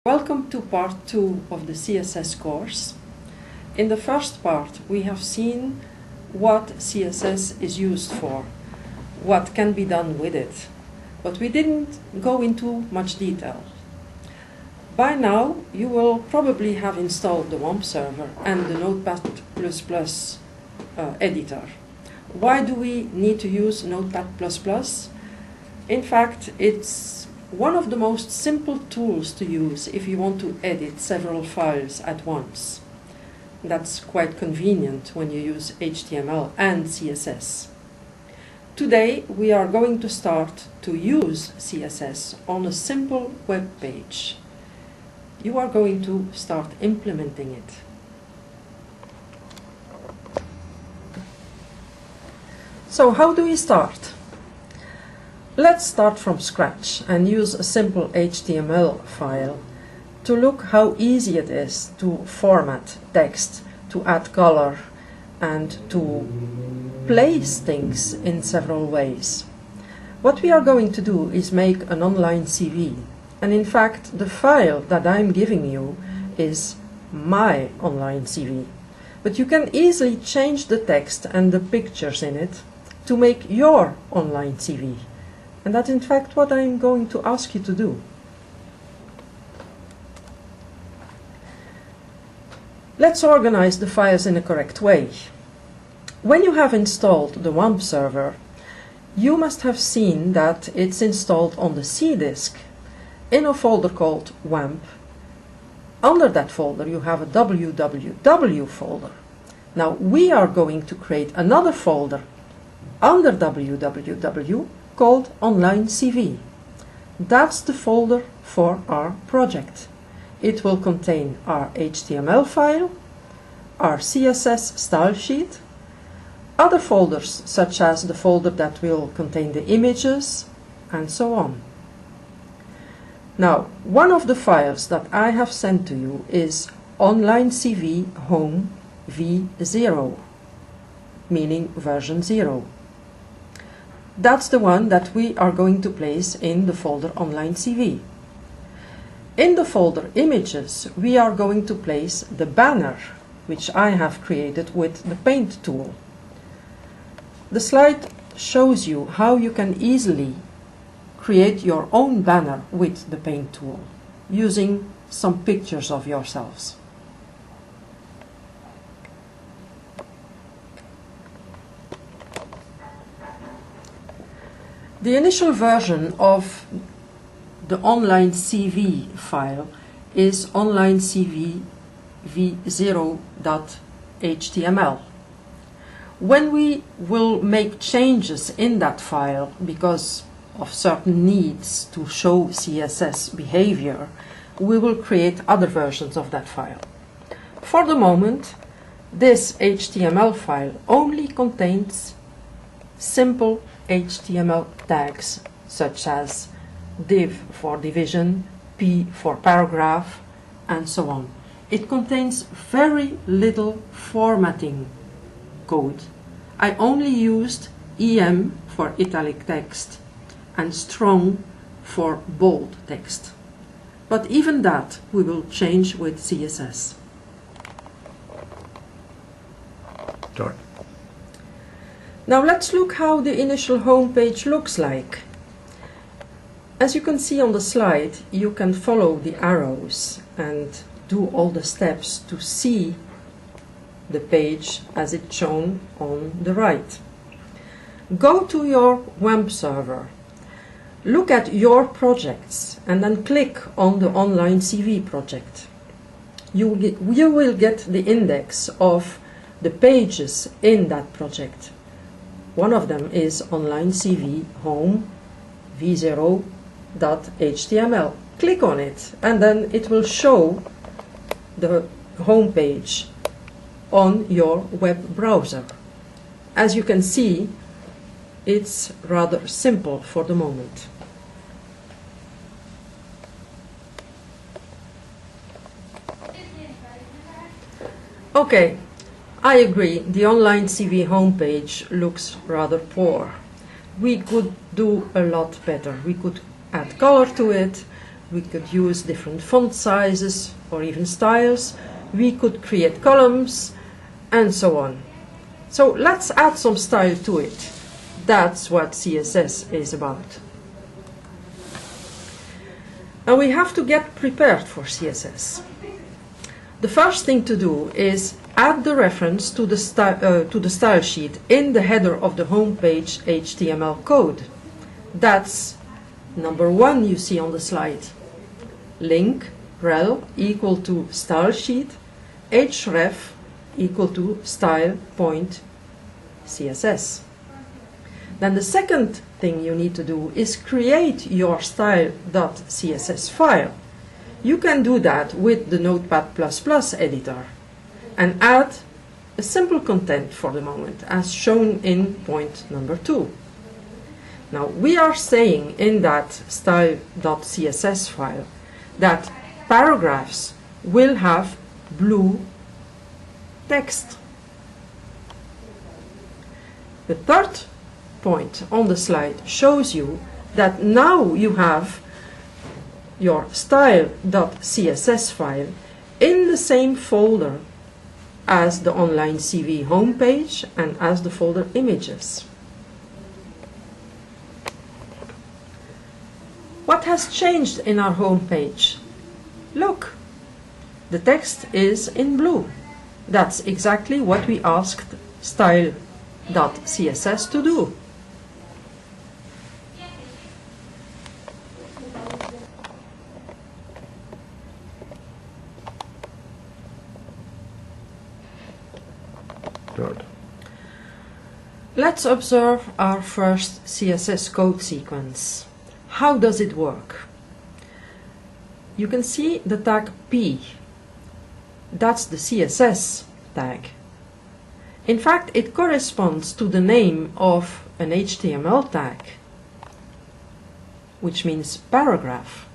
Welcome to part 2 of the CSS course. In the first part we have seen what CSS is used for, what can be done with it, but we didn't go into much detail. By now you will probably have installed the WAMP server and the Notepad++ editor. Why do we need to use Notepad++? In fact, it's one of the most simple tools to use if you want to edit several files at once. That's quite convenient when you use HTML and CSS. Today we are going to start to use CSS on a simple web page. You are going to start implementing it. So how do we start? Let's start from scratch and use a simple HTML file to look how easy it is to format text, to add color, and to place things in several ways. What we are going to do is make an online CV, and in fact the file that I'm giving you is my online CV. But you can easily change the text and the pictures in it to make your online CV. And that's in fact what I'm going to ask you to do. Let's organize the files in a correct way. When you have installed the WAMP server, you must have seen that it's installed on the C disk in a folder called WAMP. Under that folder you have a www folder. Now we are going to create another folder under www called Online CV. That's the folder for our project. It will contain our HTML file, our CSS style sheet, other folders such as the folder that will contain the images, and so on. Now, one of the files that I have sent to you is Online CV Home v0, meaning version 0. That's the one that we are going to place in the folder Online CV. In the folder Images, we are going to place the banner, which I have created with the Paint tool. The slide shows you how you can easily create your own banner with the Paint tool, using some pictures of yourselves. The initial version of the online CV file is online CV v0.html. When we will make changes in that file because of certain needs to show CSS behavior, we will create other versions of that file. For the moment, this HTML file only contains simple HTML tags such as div for division, p for paragraph, and so on. It contains very little formatting code. I only used EM for italic text and strong for bold text. But even that we will change with CSS. Sure. Now let's look how the initial home page looks like. As you can see on the slide, you can follow the arrows and do all the steps to see the page as it's shown on the right. Go to your WAMP server, look at your projects, and then click on the Online CV project. You will get the index of the pages in that project. One of them is Online CV Home v0.html. Click on it and then it will show the home page on your web browser. As you can see, it's rather simple for the moment. Okay. I agree, the Online CV homepage looks rather poor. We could do a lot better. We could add color to it, We could use different font sizes or even styles. We could create columns and so on. So let's add some style to it. That's what CSS is about. And we have to get prepared for CSS. The first thing to do is add the reference to the style sheet in the header of the home page HTML code. That's number 1 you see on the slide. Link rel equal to style sheet, href equal to style.css. Then the second thing you need to do is create your style.css file. You can do that with the Notepad++ editor and add a simple content for the moment, as shown in point number 2. Now, we are saying in that style.css file that paragraphs will have blue text. The third point on the slide shows you that now you have your style.css file in the same folder as the online CV homepage and as the folder images. What has changed in our homepage? Look, the text is in blue. That's exactly what we asked style.css to do. Good. Let's observe our first CSS code sequence. How does it work? You can see the tag P. That's the CSS tag. In fact, it corresponds to the name of an HTML tag, which means paragraph.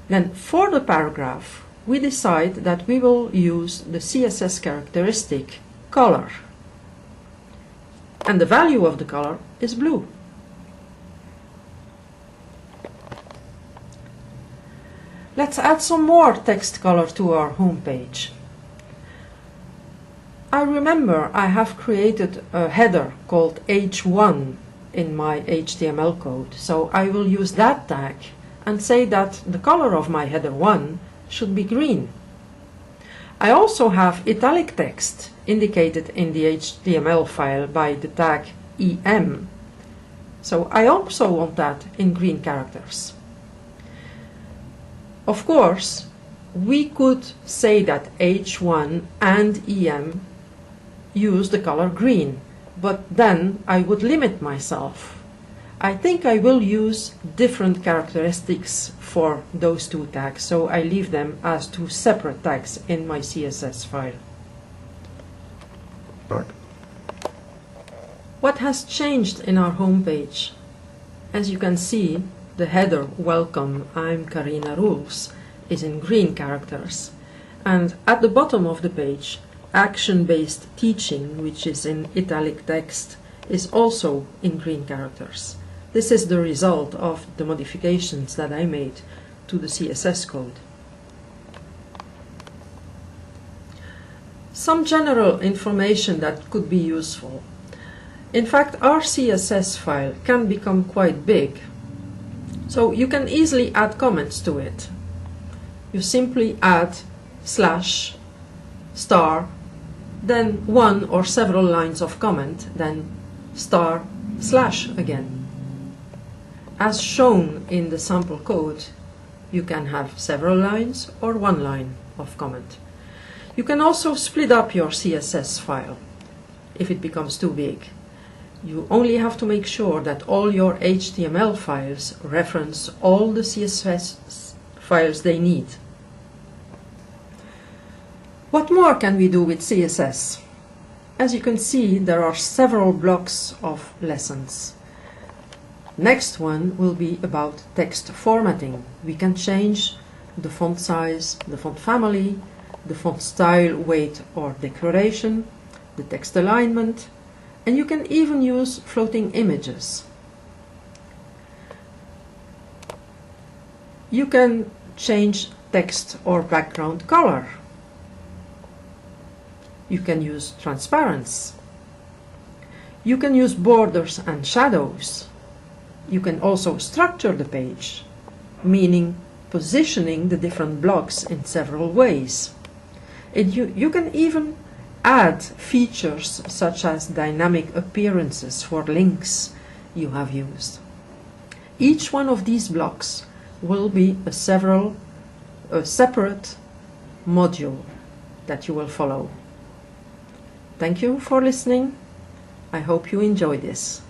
Then for the paragraph, we decide that we will use the CSS characteristic color. And the value of the color is blue. Let's add some more text color to our home page. I remember I have created a header called h1 in my HTML code, so I will use that tag and say that the color of my header 1 should be green. I also have italic text indicated in the HTML file by the tag em, so I also want that in green characters. Of course, we could say that h1 and em use the color green, but then I would limit myself. I think I will use different characteristics for those two tags, so I leave them as two separate tags in my CSS file. Good. What has changed in our home page? As you can see, the header "Welcome, I'm Karina Rules" is in green characters, and at the bottom of the page, "Action-based teaching," which is in italic text, is also in green characters. This is the result of the modifications that I made to the CSS code. Some general information that could be useful. In fact, our CSS file can become quite big, so you can easily add comments to it. You simply add /, star, then one or several lines of comment, then star, / again. As shown in the sample code, you can have several lines or one line of comment. You can also split up your CSS file if it becomes too big. You only have to make sure that all your HTML files reference all the CSS files they need. What more can we do with CSS? As you can see, there are several blocks of lessons. Next one will be about text formatting. We can change the font size, the font family, the font style, weight or decoration, the text alignment, and you can even use floating images. You can change text or background color. You can use transparency. You can use borders and shadows. You can also structure the page, meaning positioning the different blocks in several ways. You can even add features such as dynamic appearances for links you have used. Each one of these blocks will be a separate module that you will follow. Thank you for listening. I hope you enjoy this.